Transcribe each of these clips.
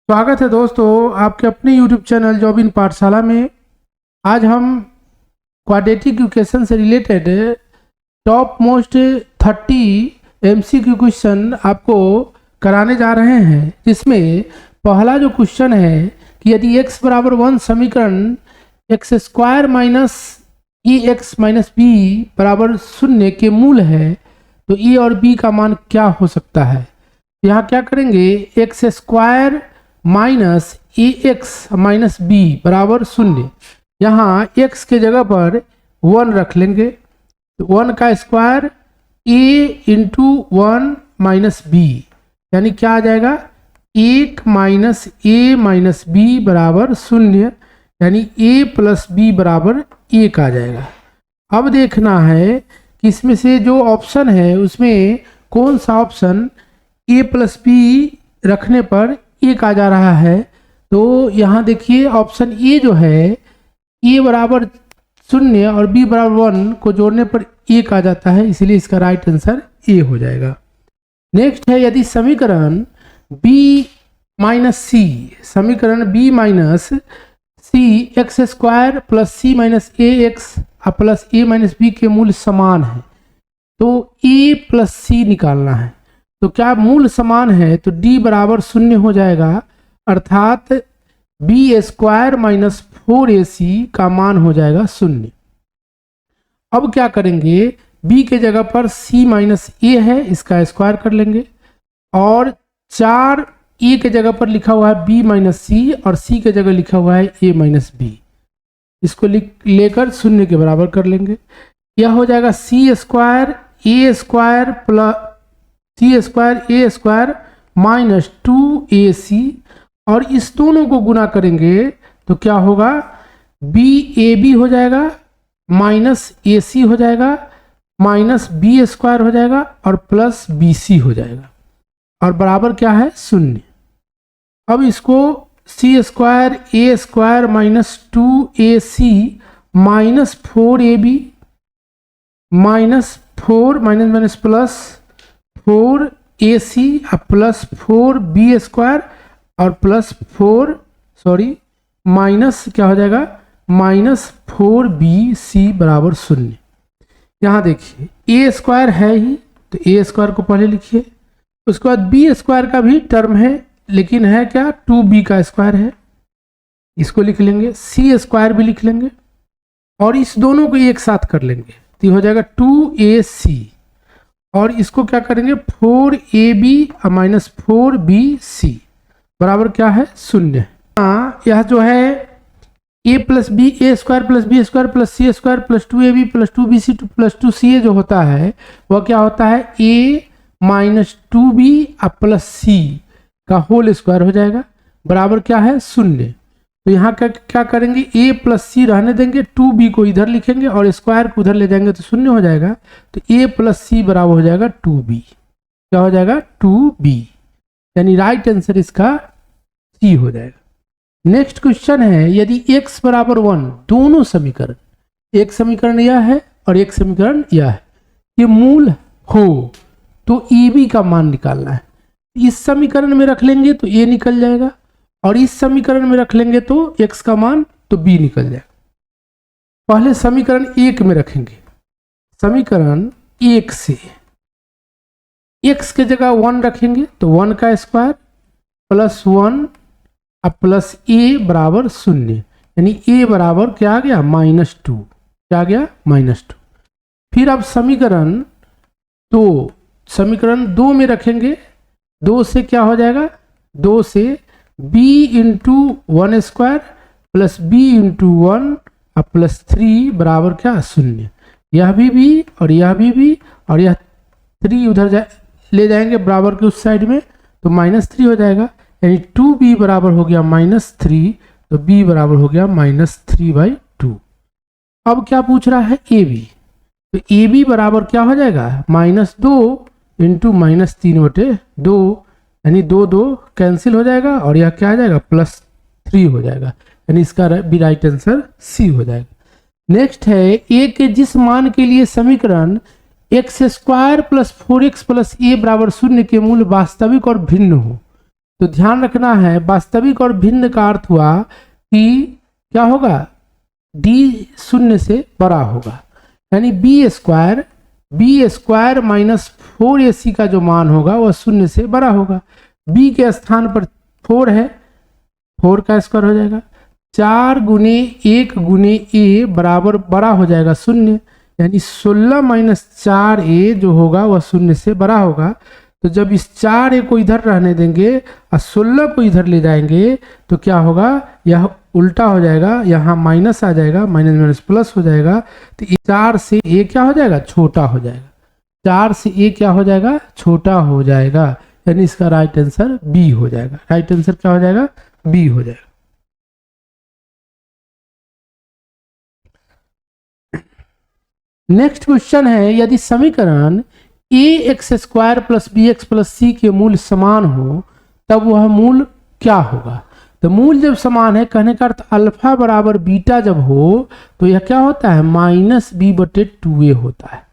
स्वागत है दोस्तों आपके अपने YouTube चैनल जॉब इन पाठशाला में। आज हम क्वाड्रेटिक इक्वेशन से related top most 30 MCQ question आपको कराने जा रहे हैं, जिसमें पहला जो क्वेश्चन है कि यदि x बराबर 1 समीकरण एक्स स्क्वायर माइनस ए एक्स माइनस बी बराबर 0 के मूल है तो ए और बी का मान क्या हो सकता है। यहाँ क्या करेंगे, एक्स स्क्वायर माइनस ए एक्स माइनस बी बराबर 0। यहाँ x के जगह पर 1 रख लेंगे तो 1 का square a into 1 minus B, यानी क्या आ जाएगा 1 माइनस ए माइनस बी बराबर 0, यानी a प्लस बी बराबर 1 आ जाएगा। अब देखना है कि इसमें से जो ऑप्शन है उसमें कौन सा ऑप्शन a प्लस बी रखने पर 1 आ जा रहा है। तो यहाँ देखिए ऑप्शन ए जो है a बराबर 0 और b बराबर 1 को जोड़ने पर 1 आ जाता है, इसलिए इसका राइट आंसर ए हो जाएगा। नेक्स्ट है, यदि समीकरण b माइनस सी, समीकरण b माइनस सी एक्स स्क्वायर प्लस सी माइनस ए एक्स प्लस ए माइनस बी के मूल समान है तो a प्लस सी निकालना है। तो क्या मूल समान है तो d बराबर 0 हो जाएगा, अर्थात बी स्क्वायर माइनस 4ac का मान हो जाएगा 0। अब क्या करेंगे, b के जगह पर c माइनस ए है, इसका स्क्वायर कर लेंगे, और 4 a के जगह पर लिखा हुआ है b माइनस सी और c के जगह लिखा हुआ है a माइनस बी, इसको लेकर 0 के बराबर कर लेंगे। यह हो जाएगा c square A square plus C square A square minus 2ac, और इस दोनों को गुना करेंगे तो क्या होगा, बी ए बी हो जाएगा माइनस ए सी हो जाएगा माइनस बी स्क्वायर हो जाएगा और प्लस बी सी हो जाएगा, और बराबर क्या है 0। अब इसको C square A square minus 2ac minus 4ab minus 4 minus minus plus 4ac plus 4b square और प्लस 4 माइनस क्या हो जाएगा माइनस 4bc बराबर 0। यहाँ देखिए ए स्क्वायर है ही तो ए स्क्वायर को पहले लिखिए, उसके बाद बी स्क्वायर का भी टर्म है लेकिन है क्या 2b का स्क्वायर है, इसको लिख लेंगे, सी स्क्वायर भी लिख लेंगे और इस दोनों को एक साथ कर लेंगे तो हो जाएगा 2ac, और इसको क्या करेंगे 4ab माइनस 4bc बराबर क्या है 0। हाँ, यह जो है a plus B A square plus B square plus C square plus 2ab plus 2bc plus 2ca जो होता है वह क्या होता है a माइनस 2b प्लस सी का होल स्क्वायर हो जाएगा, बराबर क्या है 0। तो यहाँ क्या करेंगे, a प्लस सी रहने देंगे, 2b को इधर लिखेंगे और स्क्वायर को उधर ले जाएंगे तो 0 हो जाएगा, तो a प्लस सी बराबर हो जाएगा 2b, क्या हो जाएगा 2b, यानी राइट आंसर इसका सी हो जाएगा। नेक्स्ट क्वेश्चन है, यदि x बराबर 1 दोनों समीकरण, एक समीकरण यह है और एक समीकरण यह है, ये मूल हो तो ab का मान निकालना है। इस समीकरण में रख लेंगे तो a निकल जाएगा और इस समीकरण में रख लेंगे तो x का मान तो b निकल जाएगा। पहले समीकरण 1 में रखेंगे, समीकरण 1 से x के जगह 1 रखेंगे तो 1 का स्क्वायर प्लस 1 प्लस a बराबर 0, यानी a बराबर क्या आ गया -2, क्या आ गया -2। फिर अब समीकरण 2 में रखेंगे, 2 से क्या हो जाएगा, 2 से b into 1 square plus b into 1 plus 3 बराबर क्या 0। यह भी और यह भी और यह 3 उधर ले जाएंगे बराबर के उस साइड में तो -3 हो जाएगा, यानी 2b बराबर हो गया -3, तो b बराबर हो गया -3/2। अब क्या पूछ रहा है ab, तो ab बराबर क्या हो जाएगा -2 इंटू -3/2, यानी 2 कैंसिल हो जाएगा और यह क्या आ जाएगा +3 हो जाएगा, यानी इसका भी राइट आंसर सी हो जाएगा। नेक्स्ट है, a के जिस मान के लिए समीकरण X square plus 4x plus A बराबर 0 के मूल वास्तविक और भिन्न हो तो ध्यान रखना है, वास्तविक और भिन्न का अर्थ हुआ कि क्या होगा, डी शून्य से बड़ा होगा, यानी बी स्क्वायर माइनस 4ac का जो मान होगा वह शून्य से बड़ा होगा। बी के स्थान पर 4 है, 4 का स्क्वायर हो जाएगा, 4 गुने 1 गुने ए बराबर बड़ा हो जाएगा शून्य, यानी 16 माइनस 4a जो होगा वह शून्य से बड़ा होगा। तो जब इस 4a को इधर रहने देंगे और 16 को इधर ले जाएंगे तो क्या होगा, यह उल्टा हो जाएगा, यहाँ माइनस आ जाएगा, माइनस माइनस प्लस हो जाएगा। तो 4 से a क्या हो जाएगा, छोटा हो जाएगा, 4 से a क्या हो जाएगा, छोटा हो जाएगा, यानी इसका राइट आंसर बी हो जाएगा। राइट आंसर क्या हो जाएगा, बी हो जाएगा। नेक्स्ट क्वेश्चन है, यदि समीकरण ax² plus bx plus c के मूल समान हो तब वह मूल क्या होगा। तो मूल जब समान है, कहने का अर्थ अल्फा बराबर बीटा जब हो तो यह क्या होता है, -b/2a होता है,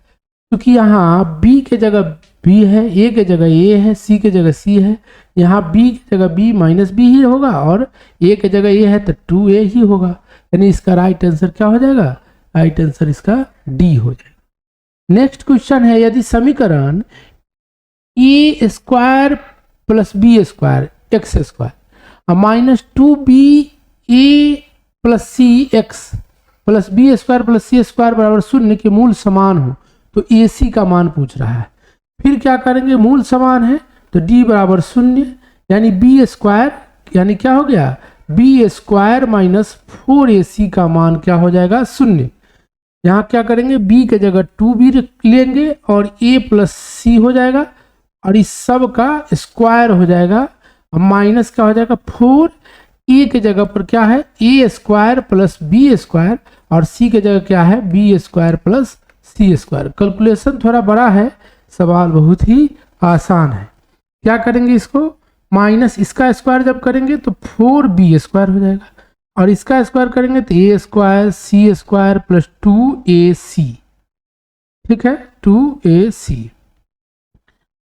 क्योंकि यहाँ b के जगह b है, a के जगह a है, c के जगह c है, यहाँ b की जगह b -b ही होगा और a के जगह a है तो 2a ही होगा, यानी इसका राइट आंसर क्या हो जाएगा, राइट आंसर इसका डी हो जाएगा। नेक्स्ट क्वेश्चन है, यदि समीकरण a² plus b² x² -2ba plus cx plus b² plus c² बराबर 0 के मूल समान हो तो ac का मान पूछ रहा है। फिर क्या करेंगे, मूल समान है तो d बराबर 0, यानी b² यानी क्या हो गया, b² माइनस 4ac का मान क्या हो जाएगा, 0। यहाँ क्या करेंगे, b के जगह 2b लेंगे और a प्लस c हो जाएगा और इस सब का स्क्वायर हो जाएगा, माइनस क्या हो जाएगा 4, a के जगह पर क्या है a² प्लस b² और c के जगह क्या है b² प्लस c²। कैलकुलेशन थोड़ा बड़ा है, सवाल बहुत ही आसान है। क्या करेंगे, इसको माइनस इसका स्क्वायर जब करेंगे तो 4b² हो जाएगा और इसका स्क्वायर करेंगे तो a² c² प्लस 2ac, ठीक है 2ac।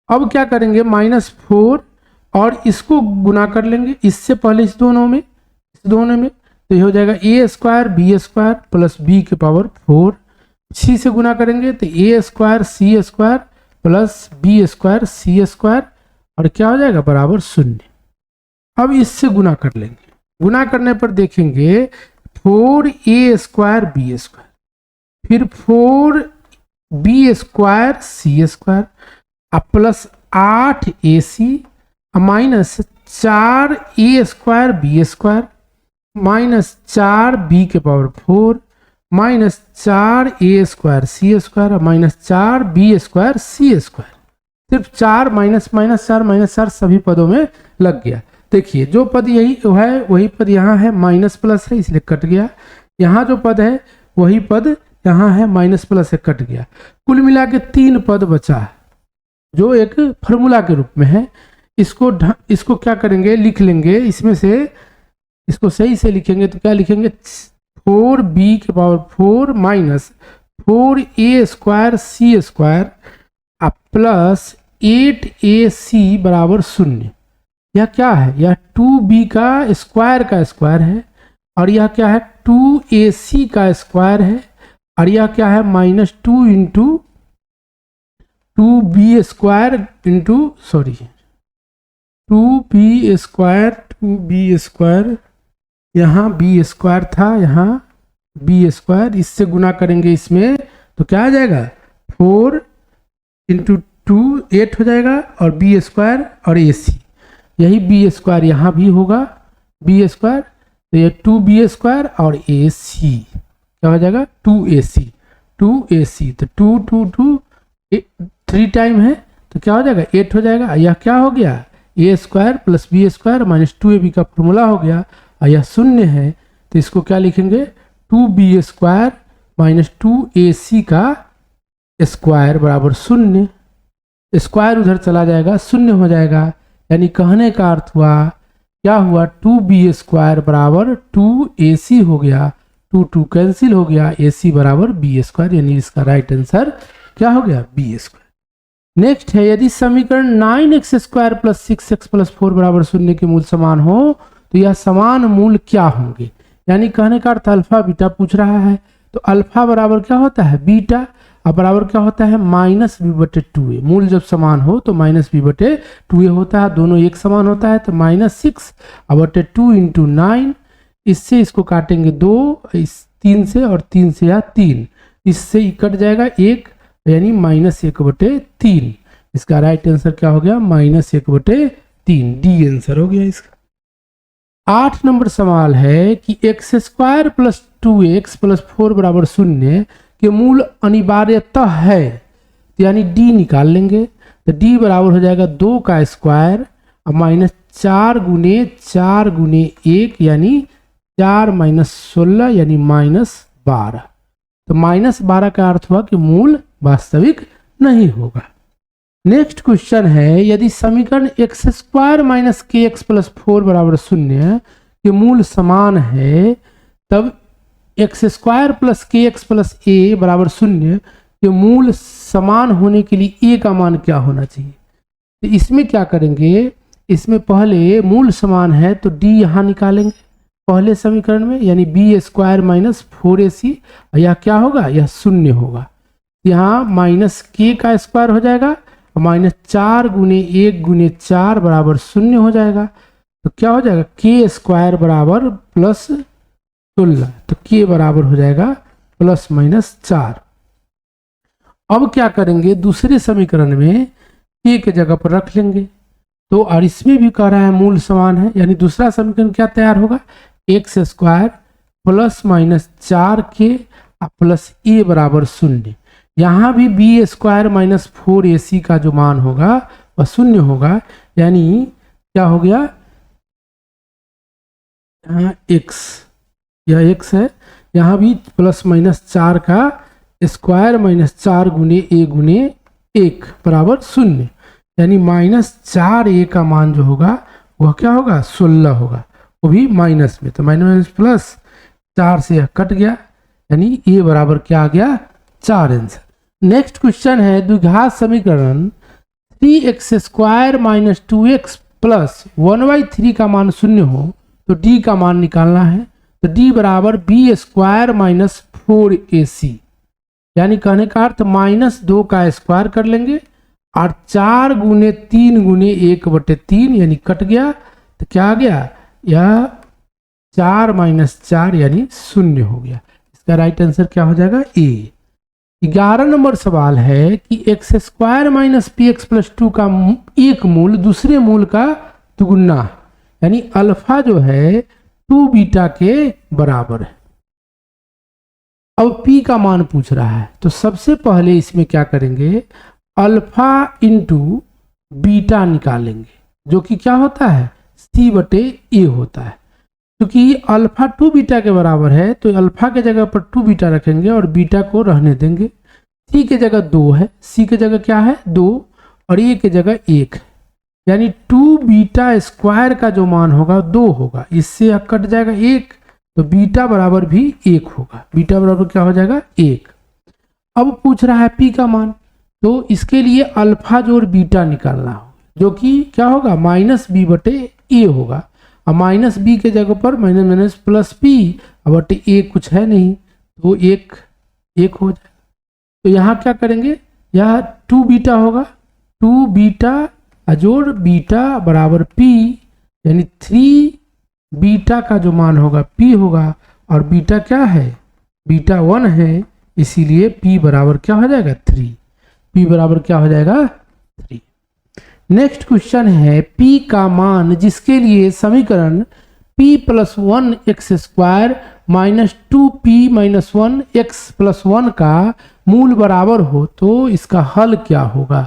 अब क्या करेंगे, -4 और इसको गुना कर लेंगे इससे पहले इस दोनों में तो ये हो जाएगा a² b² प्लस b के पावर 4, c से गुना करेंगे तो a² c² plus b² c² और क्या हो जाएगा बराबर 0। अब इससे गुना कर लेंगे, गुना करने पर देखेंगे 4a² b² फिर 4b² c² plus 8ac minus 4a² b² minus 4b के power 4 minus 4a² c² minus 4b² c²। सिर्फ 4 माइनस माइनस 4 माइनस 4 सभी पदों में लग गया। देखिए जो पद यही है वही पद यहाँ है, माइनस प्लस है इसलिए कट गया, यहाँ जो पद है वही पद यहाँ है, माइनस प्लस है कट गया। कुल मिला के 3 पद बचा है जो एक फार्मूला के रूप में है। इसको क्या करेंगे, लिख लेंगे, इसमें से इसको सही से लिखेंगे तो क्या लिखेंगे 4b के power 4 minus 4a² c² plus 8ac बराबर 0। यह क्या है, यह 2b का स्क्वायर है और यह क्या है 2ac का स्क्वायर है और यह क्या है -2 इंटू 2b² इंटू 2b², यहाँ b² था, यहाँ b², इससे गुना करेंगे इसमें तो क्या आ जाएगा 4 इंटू 2 8 हो जाएगा और b² और ac, यही b² यहाँ भी होगा b², तो ये 2b² और ac क्या हो जाएगा 2ac तो 2 2 2 3 टाइम है तो क्या हो जाएगा 8 हो जाएगा। यह क्या हो गया a² plus b² minus 2ab का फॉर्मूला हो गया और यह 0 है तो इसको क्या लिखेंगे 2b² माइनस 2ac का स्क्वायर बराबर 0। स्क्वायर उधर चला जाएगा 0 हो जाएगा, यानी कहने का अर्थ हुआ क्या हुआ 2b² बराबर 2ac हो गया, 2 2 कैंसिल हो गया, ac बराबर b², यानी इसका राइट आंसर क्या हो गया b²। नेक्स्ट है यदि समीकरण 9x² प्लस 6x प्लस 4 बराबर 0 के मूल समान हो तो यह समान मूल क्या होंगे। यानी कहने का अर्थ अल्फा बीटा पूछ रहा है। तो अल्फा बराबर क्या होता है बीटा, अब बराबर क्या होता है माइनस बी बटे 2a। मूल जब समान हो तो माइनस बी बटे 2a होता है, दोनों एक समान होता है तो -6 बटे 2 इंटू 9। इससे इसको काटेंगे 2, इस 3 से और 3 से या 3, इससे कट जाएगा 1 यानी -1 बटे 3। इसका राइट आंसर क्या हो गया -1 बटे 3, डी आंसर हो गया इसका। 8 नंबर सवाल है कि x² प्लस 2x प्लस 4 बराबर 0 के मूल अनिवार्यतः है, यानी d निकाल लेंगे तो d बराबर हो जाएगा 2 का स्क्वायर और -4 गुने 4 गुने 1 यानी 4 -16 यानी -12। तो -12 का अर्थ हुआ कि मूल वास्तविक नहीं होगा। नेक्स्ट क्वेश्चन है यदि समीकरण x² माइनस kx प्लस 4 बराबर 0 के मूल समान है तब x² plus kx plus a बराबर 0 के मूल समान होने के लिए a का मान क्या होना चाहिए। तो इसमें क्या करेंगे, इसमें पहले मूल समान है तो d यहाँ निकालेंगे पहले समीकरण में, यानी b² माइनस 4ac, यह क्या होगा यह 0 होगा। यहाँ -k का स्क्वायर हो जाएगा और -4 गुने 1 गुने 4 बराबर 0 हो जाएगा। तो क्या हो जाएगा k² बराबर +16, तो k बराबर हो जाएगा ±4। अब क्या करेंगे दूसरे समीकरण में k के जगह पर रख लेंगे। तो और इसमें भी कह रहा है मूल समान है, यानी दूसरा समीकरण क्या तैयार होगा x² plus -4k plus a बराबर 0। यहाँ भी b² माइनस 4ac का जो मान होगा वह 0 होगा, यानी क्या हो गया यहाँ x, यह x है, यहाँ भी +-4 का स्क्वायर -4 गुने a गुने 1 बराबर 0, यानी -4a का मान जो होगा वह क्या होगा 16 होगा, वो भी माइनस में। तो -+4 से यह कट गया, यानी a बराबर क्या आ गया 4 आंसर। नेक्स्ट क्वेश्चन है द्विघात समीकरण 3x² माइनस 2x प्लस 1/3 का मान 0 हो तो d का मान निकालना है। तो d बराबर b² माइनस 4ac, यानी कहने का अर्थ -2 का स्क्वायर कर लेंगे और 4 गुने 3 गुने 1 बटे 3 यानी कट गया, तो क्या आ गया यह 4 - 4 यानी 0 हो गया। इसका राइट आंसर क्या हो जाएगा ए। 11 नंबर सवाल है कि x² माइनस px प्लस 2 का एक मूल दूसरे मूल का दुगुना है, यानी अल्फा जो है 2 बीटा के बराबर है। अब p का मान पूछ रहा है, तो सबसे पहले इसमें क्या करेंगे अल्फा इंटू बीटा निकालेंगे, जो कि क्या होता है c बटे a होता है। क्योंकि अल्फा 2 बीटा के बराबर है तो अल्फा के जगह पर 2 बीटा रखेंगे और बीटा को रहने देंगे। c के जगह 2 है, c के जगह क्या है 2 और a के जगह 1 है, यानी 2 बीटा स्क्वायर का जो मान होगा 2 होगा, इससे कट जाएगा 1, तो बीटा बराबर भी 1 होगा, बीटा बराबर क्या हो जाएगा 1। अब पूछ रहा है p का मान, तो इसके लिए अल्फा जोड़ बीटा निकालना हो, जो कि क्या होगा -b बटे a होगा, और -b के जगह पर माइनस प्लस p बटे a कुछ है नहीं तो 1 हो जाएगा। तो यहाँ क्या करेंगे, यह 2 बीटा होगा, 2 बीटा जोड़ बीटा बराबर p, यानी 3 बीटा का जो मान होगा p होगा, और बीटा क्या है बीटा 1 है, इसीलिए p बराबर क्या हो जाएगा 3, p बराबर क्या हो जाएगा 3। नेक्स्ट क्वेश्चन है p का मान जिसके लिए समीकरण p plus 1 x² minus 2p minus 1 x plus 1 का मूल बराबर हो तो इसका हल क्या होगा।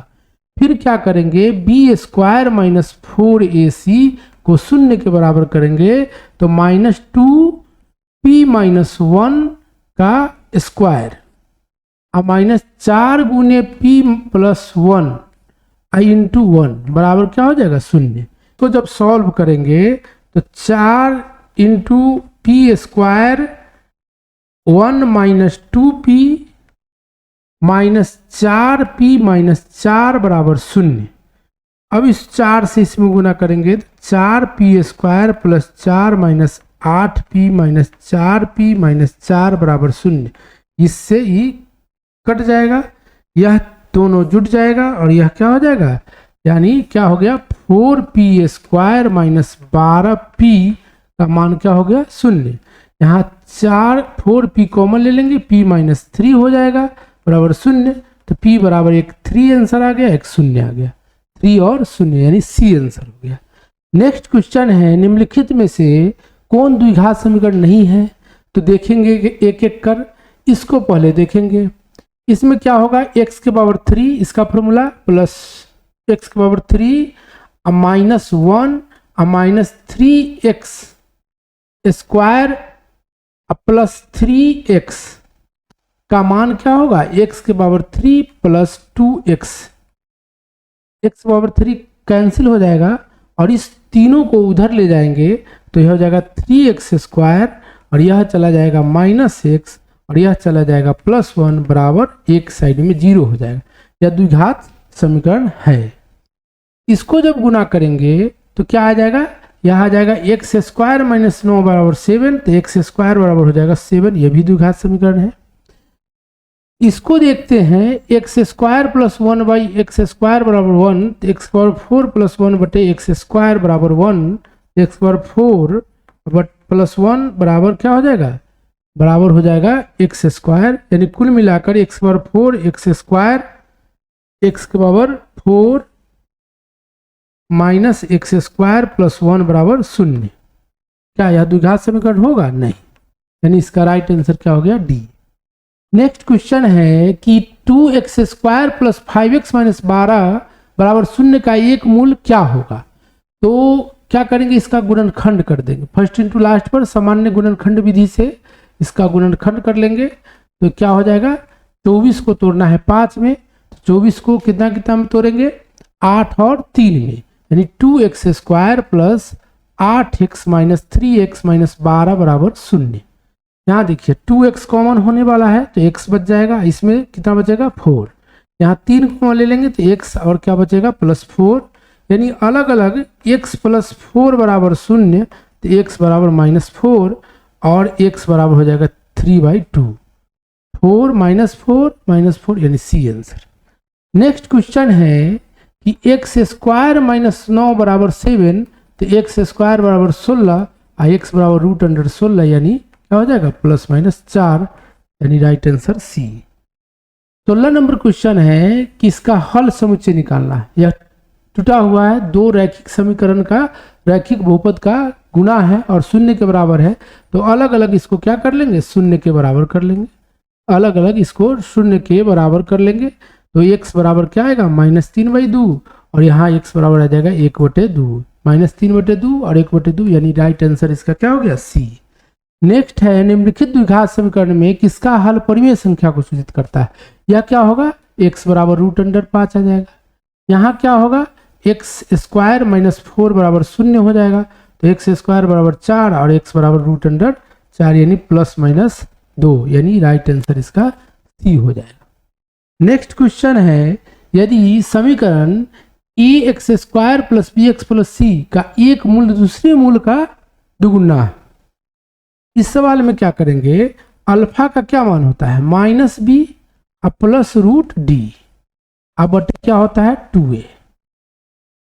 फिर क्या करेंगे b² माइनस 4ac को 0 के बराबर करेंगे तो -2p माइनस 1 का स्क्वायर और -4 गुने p प्लस 1 इंटू 1 बराबर क्या हो जाएगा 0। तो जब सॉल्व करेंगे तो 4 into p square 1 minus 2p minus 4p minus 4 बराबर 0। अब इस 4 से इसमें गुना करेंगे तो 4p² plus 4 minus 8p minus 4p minus 4 बराबर 0। इससे ही कट जाएगा, यह दोनों जुट जाएगा और यह क्या हो जाएगा, यानी क्या हो गया 4p² माइनस 12p का मान क्या हो गया 0। यहाँ 4p कॉमन ले लेंगे, p माइनस 3 हो जाएगा बराबर 0। तो p बराबर एक 3 आंसर आ गया, एक 0 आ गया, 3 और 0 यानी सी आंसर हो गया। नेक्स्ट क्वेश्चन है निम्नलिखित में से कौन द्विघात समीकरण नहीं है। तो देखेंगे कि एक एक कर, इसको पहले देखेंगे। इसमें क्या होगा, x के पावर 3 इसका फॉर्मूला प्लस x के power 3 minus 1 minus 3x square plus 3x का मान क्या होगा, x के power 3 plus 2x। x power 3 cancel हो जाएगा और इस तीनों को उधर ले जाएंगे तो यह हो जाएगा 3x स्क्वायर और यह चला जाएगा माइनस x और यह चला जाएगा प्लस 1 बराबर एक साइड में 0 हो जाएगा। यह द्विघात समीकरण है। इसको जब गुना करेंगे तो क्या आ जाएगा, यह आ जाएगा x² माइनस 9 बराबर 7। तो x² बराबर हो जाएगा 7, यह भी द्विघात समीकरण है। इसको देखते हैं x² प्लस 1 बाई x² बराबर 1। तो x पावर 4 प्लस 1 बटे x² बराबर 1, x पावर 4 प्लस 1 बराबर क्या हो जाएगा, बराबर हो जाएगा x²। यानी कुल मिलाकर x पावर 4 x² x के पावर 4 माइनस x² प्लस 1 बराबर 0। क्या यह द्विघात समीकरण होगा, नहीं, यानी इसका राइट आंसर क्या हो गया, डी। नेक्स्ट क्वेश्चन है कि 2x² प्लस 5x माइनस 12 बराबर 0 का एक मूल क्या होगा। तो क्या करेंगे, इसका गुणनखंड कर देंगे। फर्स्ट इंटू लास्ट पर सामान्य गुणनखंड विधि से इसका गुणनखंड कर लेंगे तो क्या हो जाएगा, 24 को तोड़ना है 5 में, 24 को कितना कितना में तोड़ेंगे, 8 और 3 में, यानी 2x² plus 8x minus 3x minus 12 बराबर 0। यहाँ देखिए 2x कॉमन होने वाला है तो x बच जाएगा, इसमें कितना बचेगा 4। यहाँ 3 कॉमन ले लेंगे तो x और क्या बचेगा प्लस 4, यानी अलग अलग x प्लस 4 बराबर 0। तो x बराबर माइनस 4 और x बराबर हो जाएगा 3/2। 4 माइनस 4 यानी सी आंसर। नेक्स्ट क्वेश्चन है कि x² माइनस 9 बराबर 7। तो x² बराबर 16 और x बराबर √16 यानी क्या हो जाएगा प्लस माइनस 4, यानी right answer C. 16 number question है कि इसका हल समुच्चय निकालना है। यह टूटा हुआ है, दो रैखिक समीकरण का रैखिक बहुपद का गुणा है और 0 के बराबर है। तो अलग अलग इसको क्या कर लेंगे, 0 के बराबर कर लेंगे, अलग अलग इसको 0 के बराबर कर लेंगे। तो x बराबर क्या आएगा -3/2 और यहाँ x बराबर आ जाएगा 1/2, -3/2 और 1/2, यानी राइट आंसर इसका क्या हो गया सी। नेक्स्ट है निम्नलिखित द्विघात समीकरण में किसका हल परिमेय संख्या को सूचित करता है। यह क्या होगा, x बराबर √5 आ जाएगा। यहाँ क्या होगा, x² माइनस 4 बराबर 0 हो जाएगा। तो x² बराबर 4 और x बराबर √4 यानी प्लस माइनस 2, यानी राइट आंसर इसका सी हो जाएगा। नेक्स्ट क्वेश्चन है यदि समीकरण ax² प्लस bx प्लस सी का एक मूल दूसरे मूल का दुगुना है। इस सवाल में क्या करेंगे, अल्फा का क्या मान होता है -b प्लस √d अब बटे क्या होता है 2a।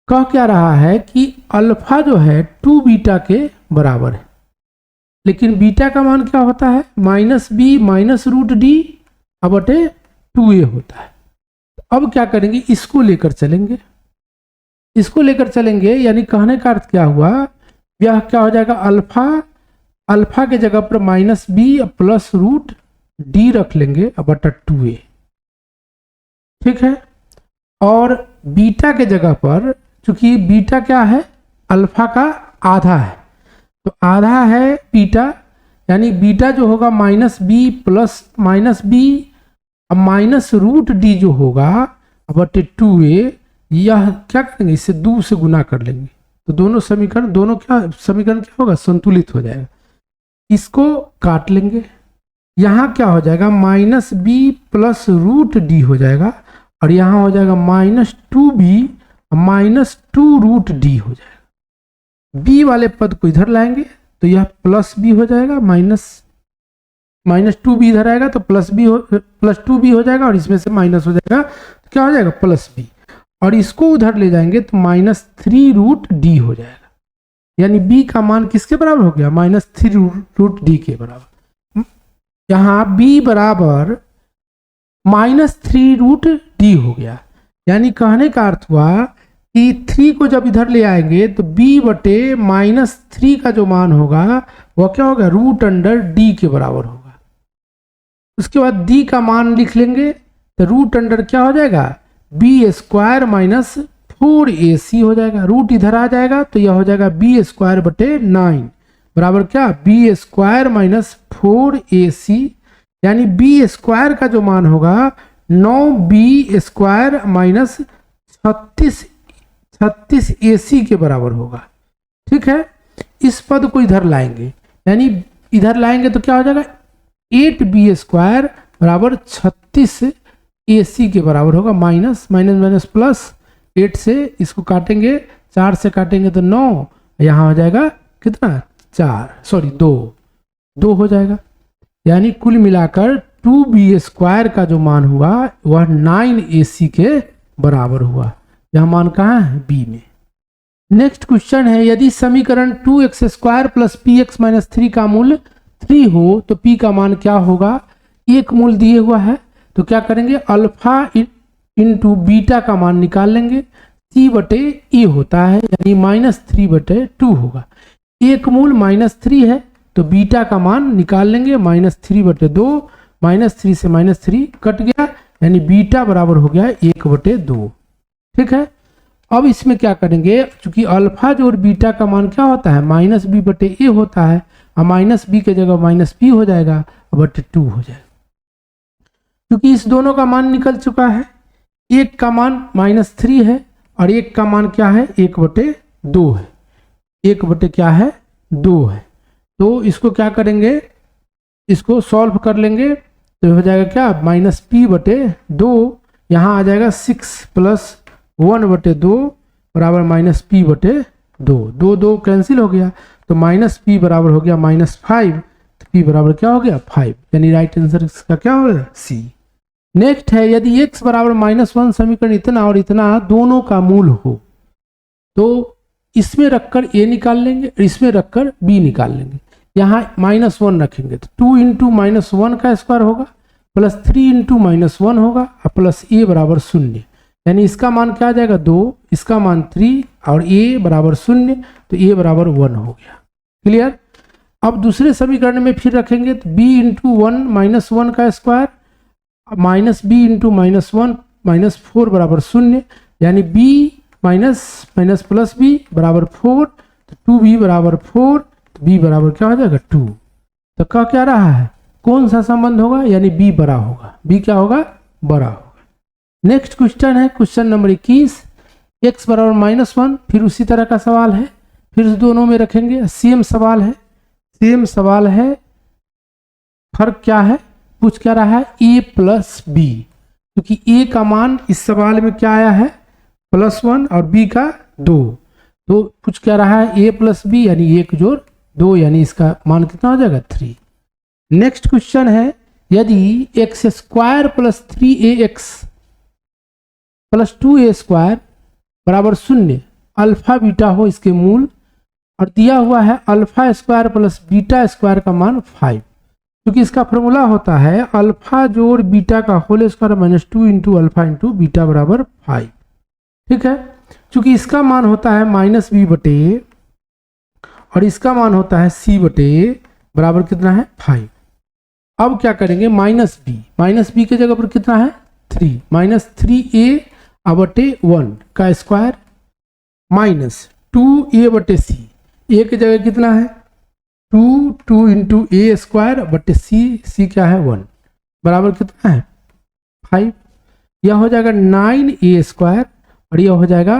कह क्या रहा है कि अल्फा जो है 2 बीटा के बराबर है, लेकिन बीटा का मान क्या होता है -b माइनस √d अब बटे 2a होता है। अब क्या करेंगे, इसको लेकर चलेंगे, इसको लेकर चलेंगे, यानी कहने का अर्थ क्या हुआ, यह क्या हो जाएगा, अल्फा के जगह पर -b प्लस √d रख लेंगे अब बटा 2a, ठीक है। और बीटा के जगह पर, चूंकि बीटा क्या है, अल्फा का आधा है, तो आधा है बीटा, यानी बीटा जो होगा -b plus -b minus √d जो होगा बटे 2a, यह क्या करेंगे, इससे 2 से गुना कर लेंगे तो दोनों समीकरण क्या होगा, संतुलित हो जाएगा। इसको काट लेंगे, यहाँ क्या हो जाएगा, minus B plus root D हो जाएगा, और यहाँ हो जाएगा minus 2b minus 2 root D हो जाएगा। b वाले पद को इधर लाएंगे तो यह प्लस बी हो जाएगा, माइनस 2b इधर आएगा तो प्लस 2b हो जाएगा, और इसमें से माइनस हो जाएगा तो क्या हो जाएगा, प्लस बी, और इसको उधर ले जाएंगे तो माइनस 3 रूट डी हो जाएगा। यानी b का मान किसके बराबर हो गया, माइनस 3 रूट डी के बराबर। यहाँ b बराबर माइनस 3 रूट डी हो गया। यानी कहने का अर्थ हुआ कि 3 को जब इधर ले आएंगे तो b बटे माइनस 3 का जो मान होगा वह क्या होगा, रूट अंडर d के बराबर होगा। उसके बाद d का मान लिख लेंगे तो रूट अंडर क्या हो जाएगा, बी स्क्वायर माइनस 4ac हो जाएगा। रूट इधर आ जाएगा तो यह हो जाएगा बी स्क्वायर बटे 9 बराबर क्या, बी स्क्वायर माइनस 4ac। यानी बी स्क्वायर का जो मान होगा 9b स्क्वायर माइनस 36 ac के बराबर होगा। ठीक है, इस पद को इधर लाएंगे, यानी इधर लाएंगे तो क्या हो जाएगा, 8b स्क्वायर बराबर 36 ac के बराबर होगा। माइनस माइनस माइनस प्लस, 8 से इसको काटेंगे, 4 से काटेंगे तो 9, यहाँ हो जाएगा कितना, 2 हो जाएगा। यानी कुल मिलाकर 2b स्क्वायर का जो मान हुआ वह 9ac के बराबर हुआ। यह मान कहाँ है, b में। नेक्स्ट क्वेश्चन है, यदि समीकरण 2x square plus P x minus 3 का मूल्य 3 हो तो p का मान क्या होगा। एक मूल दिए हुआ है तो क्या करेंगे, अल्फा इंटू बीटा का मान निकाल लेंगे, c बटे ए होता है, यानी माइनस 3 बटे 2 होगा। एक मूल माइनस 3 है तो बीटा का मान निकाल लेंगे, माइनस 3 बटे 2, माइनस 3 से माइनस 3 कट गया, यानी बीटा बराबर हो गया 1 बटे 2। ठीक है, अब इसमें क्या करेंगे, चूंकि अल्फा जो और बीटा का मान क्या होता है, माइनस बी बटे ए होता है, और माइनस बी के जगह माइनस बी हो जाएगा बटे 2 हो जाएगा। क्योंकि इस दोनों का मान निकल चुका है, एक का मान माइनस 3 है और एक का मान क्या है, 1 बटे 2 है। 1 बटे क्या है, 2 है। तो इसको क्या करेंगे, इसको सॉल्व कर लेंगे तो हो जाएगा क्या, माइनस पी बटे 2, यहाँ आ जाएगा 6 प्लस 1 बटे 2 बराबर माइनस पी बटे 2। 2 कैंसिल हो गया तो माइनस पी बराबर हो गया माइनस 5, तो पी बराबर क्या हो गया, 5। यानी राइट आंसर इसका क्या होगा, सी। नेक्स्ट है, यदि x बराबर -1 समीकरण इतना और इतना दोनों का मूल हो तो इसमें रखकर a निकाल लेंगे, इसमें रखकर b निकाल लेंगे। यहाँ -1 रखेंगे तो 2 इंटू -1 का स्क्वायर होगा, प्लस 3 इंटू -1 होगा, और प्लस a बराबर 0। यानी इसका मान क्या आ जाएगा, 2, इसका मान 3, और a बराबर 0, तो a बराबर 1 हो गया। क्लियर। अब दूसरे समीकरण में फिर रखेंगे तो b इंटू 1 -1 का स्क्वायर माइनस बी इंटू -1 -4 बराबर 0, यानी b minus minus plus B बराबर 4, तो 2b बराबर 4, तो b बराबर क्या हो जाएगा, 2। तो क्या रहा है, कौन सा संबंध होगा, यानी b बड़ा होगा, b क्या होगा, बड़ा होगा। नेक्स्ट क्वेश्चन है क्वेश्चन नंबर 21, x बराबर -1, फिर उसी तरह का सवाल है, फिर दोनों में रखेंगे, सेम सवाल है। फर्क क्या है, पूछ क्या रहा है, a प्लस बी, क्योंकि a का मान इस सवाल में क्या आया है, +1 और b का 2, तो पूछ क्या रहा है, a प्लस बी यानी 1 जोड़ 2, यानी इसका मान कितना हो जाएगा, 3। नेक्स्ट क्वेश्चन है, यदि x square plus 3ax plus 2a square बराबर 0 अल्फा बीटा हो इसके मूल, और दिया हुआ है alpha square plus beta square का मान 5, क्योंकि इसका फॉर्मूला होता है अल्फा जोड़ बीटा का whole square -2 into alpha into beta बराबर 5। ठीक है, क्योंकि इसका मान होता है -b बटे और इसका मान होता है c बटे बराबर कितना है, 5। अब क्या करेंगे, माइनस बी के जगह पर कितना है, 3, -3a बटे 1 का स्क्वायर माइनस 2a बटे c, a की जगह कितना है, 2 इंटू a स्क्वायर बटे c क्या है, 1 बराबर कितना है, 5। यह हो जाएगा 9a स्क्वायर और यह हो जाएगा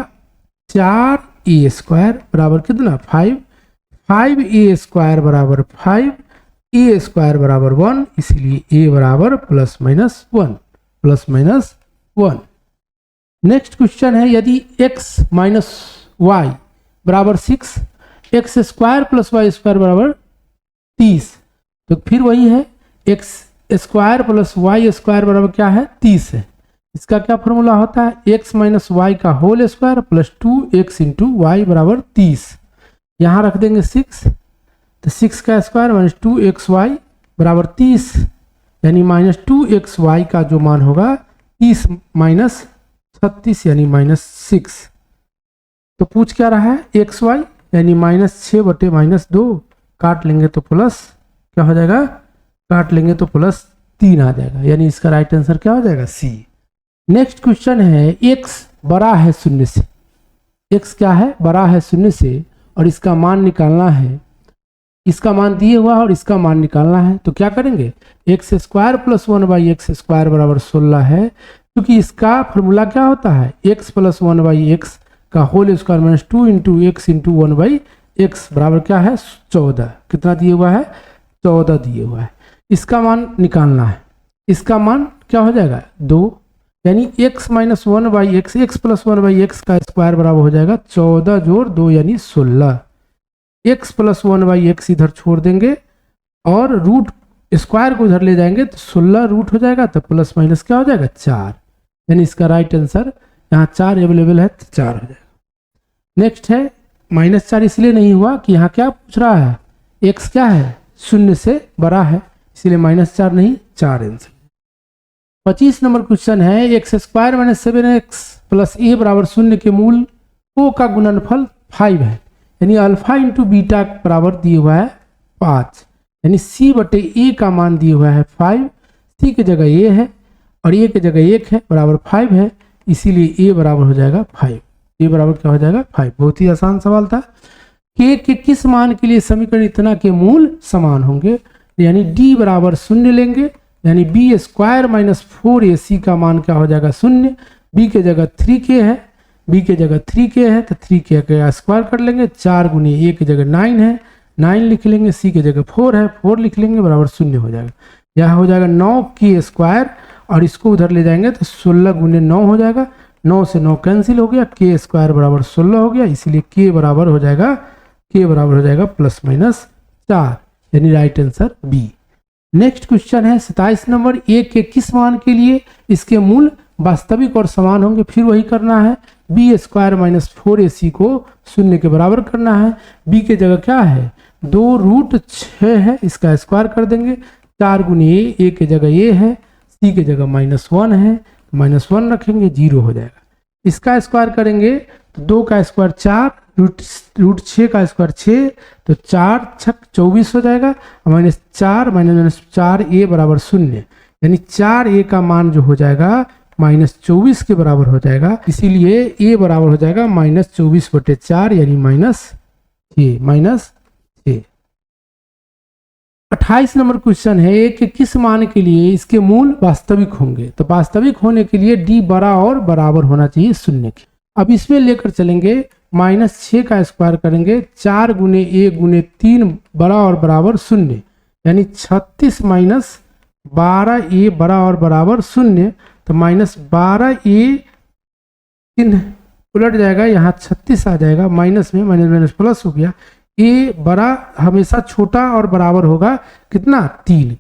4a स्क्वायर बराबर कितना, 5। 5a स्क्वायर बराबर 5, ए स्क्वायर बराबर 1, इसलिए ए बराबर +-1। नेक्स्ट क्वेश्चन है यदि x माइनस वाई बराबर 6, X square plus Y square बराबर 30, तो फिर वही है X square plus Y square बराबर क्या है 30 है। इसका क्या फॉर्मूला होता है, एक्स माइनस वाई का whole square plus 2x into Y बराबर 30। यहाँ रख देंगे 6, तो 6 का स्क्वायर माइनस 2xy बराबर 30, यानी -2xy का जो मान होगा 30 माइनस 36 यानी -6। तो पूछ क्या रहा है xy यानी -6/-2, काट लेंगे तो प्लस क्या हो जाएगा, काट लेंगे तो +3 आ जाएगा, यानी इसका राइट आंसर क्या हो जाएगा सी। नेक्स्ट क्वेश्चन है x बड़ा है 0 से, x क्या है बड़ा है 0 से और इसका मान निकालना है, इसका मान दिए हुआ है और इसका मान निकालना है। तो क्या करेंगे, x square plus 1/x square बराबर 16 है, क्योंकि इसका फॉर्मूला क्या होता है x प्लस 1/x का whole square minus 2 into X into 1/x बराबर क्या है 14। कितना दिए हुआ है 14 दिए हुआ है। इसका मान निकालना है, इसका मान क्या हो जाएगा 2, यानी x minus 1/x x plus 1/x का स्क्वायर बराबर हो जाएगा 14 जोड़ 2 यानी 16। x प्लस 1/x इधर छोड़ देंगे और रूट स्क्वायर को इधर ले जाएंगे तो 16 रूट हो जाएगा, तो प्लस माइनस क्या हो जाएगा 4, यानी इसका राइट आंसर यहाँ 4 अवेलेबल है तो 4 हो जाएगा। नेक्स्ट है -4 इसलिए नहीं हुआ कि यहाँ क्या पूछ रहा है x क्या है 0 से बड़ा है, इसलिए -4 नहीं 4 आंसर। 25 नंबर क्वेश्चन है X square minus 7x plus A बराबर 0 के मूल ओ का गुणनफल 5 है, यानी अल्फा इंटू बीटा बराबर दिए हुआ है 5, यानी c/a का मान दिए हुआ है 5, c की जगह a है और a की जगह 1 है बराबर 5 है, इसीलिए a बराबर हो जाएगा 5। a बराबर क्या हो जाएगा 5। बहुत ही आसान सवाल था। k के किस मान के लिए समीकरण इतना के मूल समान होंगे, यानी d बराबर 0 लेंगे, यानी b स्क्वायर माइनस 4ac का मान क्या हो जाएगा 0, b के जगह 3k है, b के जगह 3k है तो 3k का स्क्वायर कर लेंगे, 4 गुनी a की जगह 9 है 9 लिख लेंगे, c की जगह 4 है 4 लिख लेंगे बराबर 0 हो जाएगा। यहाँ हो जाएगा 9k स्क्वायर और इसको उधर ले जाएंगे तो 16 गुने 9 हो जाएगा, 9 से 9 कैंसिल हो गया, k स्क्वायर बराबर 16 हो गया, इसलिए k बराबर हो जाएगा ±4, यानी right answer B. Next question है 27 नंबर, a के किस मान के लिए इसके मूल वास्तविक और समान होंगे, फिर वही करना है, b स्क्वायर माइनस 4ac को 0 के बराबर करना है, b के जगह क्या है 2√6 है, इसका स्क्वायर कर देंगे, 4 गुनी a की जगह a है, c की जगह -1 है, -1 रखेंगे 0 हो जाएगा। इसका स्क्वायर करेंगे तो 2 का स्क्वायर 4, रूट 6 का स्क्वायर 6, तो 4 6 24 हो जाएगा, -4 a बराबर 0, यानी 4a का मान जो हो जाएगा -24 के बराबर हो जाएगा, इसीलिए a बराबर हो जाएगा -24/4 यानी -6। 28 नंबर क्वेश्चन है a के किस मान के लिए इसके मूल वास्तविक होंगे, तो वास्तविक होने के लिए d बड़ा और बराबर होना चाहिए 0 के। अब इसमें लेकर चलेंगे -6 का स्क्वायर करेंगे, 4 गुने a गुने 3 बड़ा और बराबर 0, यानी 36 माइनस 12a बड़ा और बराबर 0, तो -12a चिन्ह उलट जाएगा, यहाँ 36 आ जाएगा, माइनस में माइनस प्लस हो गया, a बड़ा हमेशा छोटा और बराबर होगा कितना 3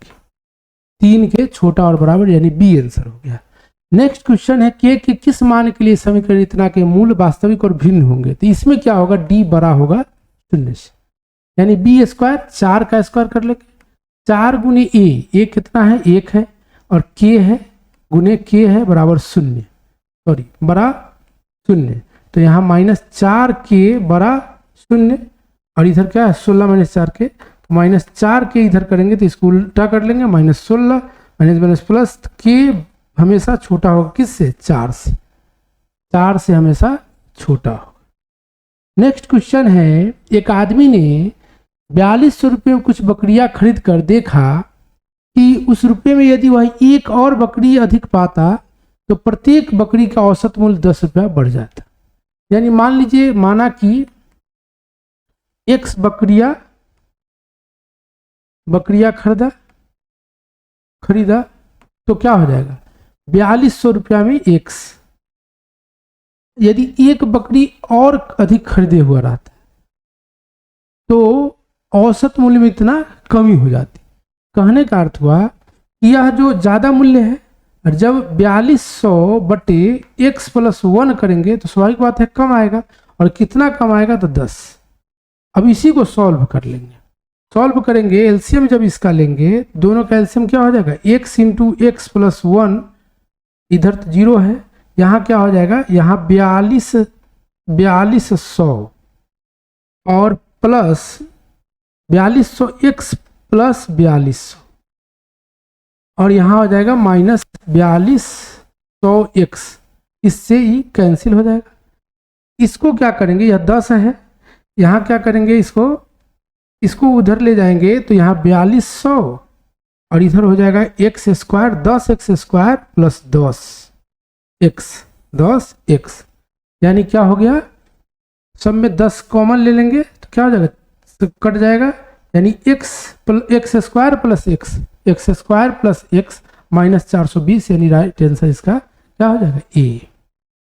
के छोटा और बराबर, यानी बी आंसर हो गया। नेक्स्ट क्वेश्चन है k के किस मान के लिए समीकरण इतना के मूल वास्तविक और भिन्न होंगे, तो इसमें क्या होगा d बड़ा होगा 0 से, यानी b स्क्वायर 4 का स्क्वायर कर लेंगे, 4 गुने a कितना है 1 है और k है गुने k है बराबर 0, सॉरी बड़ा 0, तो यहाँ -4k बड़ा 0 और इधर क्या है 16 - 4k, तो -4k इधर करेंगे तो इसको उल्टा कर लेंगे, -16 माइनस प्लस, k हमेशा छोटा होगा किससे 4 से, 4 से हमेशा छोटा होगा। नेक्स्ट क्वेश्चन है, एक आदमी ने 4200 रुपये में कुछ बकरियां खरीद कर देखा कि उस रुपये में यदि वह एक और बकरी अधिक पाता तो प्रत्येक बकरी का औसत मूल्य 10 रुपया बढ़ जाता। यानी मान लीजिए माना कि x बकरियां बकरियां खरीदा तो क्या हो जाएगा 4200 रुपया में एक्स। यदि एक बकरी और अधिक खरीदे हुआ रहता तो औसत मूल्य में इतना कमी हो जाती। कहने का अर्थ हुआ कि यह जो ज़्यादा मूल्य है, और जब 4200 बटे एक्स प्लस 1 करेंगे तो स्वाभाविक बात है कम आएगा, और कितना कम आएगा तो 10। अब इसी को सॉल्व कर लेंगे। सॉल्व करेंगे, एलसीएम जब इसका लेंगे, दोनों का एलसीएम क्या हो जाएगा x इंटू एक्स प्लस 1, इधर तो 0 है, यहाँ क्या हो जाएगा, यहाँ 4200 और प्लस 4200 एक्स प्लस 4200, और यहाँ हो जाएगा माइनस 4200 एक्स। इससे ही कैंसिल हो जाएगा। इसको क्या करेंगे, यह 10 है, यहाँ क्या करेंगे, इसको उधर ले जाएंगे तो यहाँ 4200 और इधर हो जाएगा x square, 10x square plus 10 x, यानी क्या हो गया, सब में 10 कॉमन ले लेंगे तो क्या हो जाएगा, तो कट जाएगा, यानी x square plus x square plus x minus 420, यानी राइट आंसर इसका क्या हो जाएगा ए।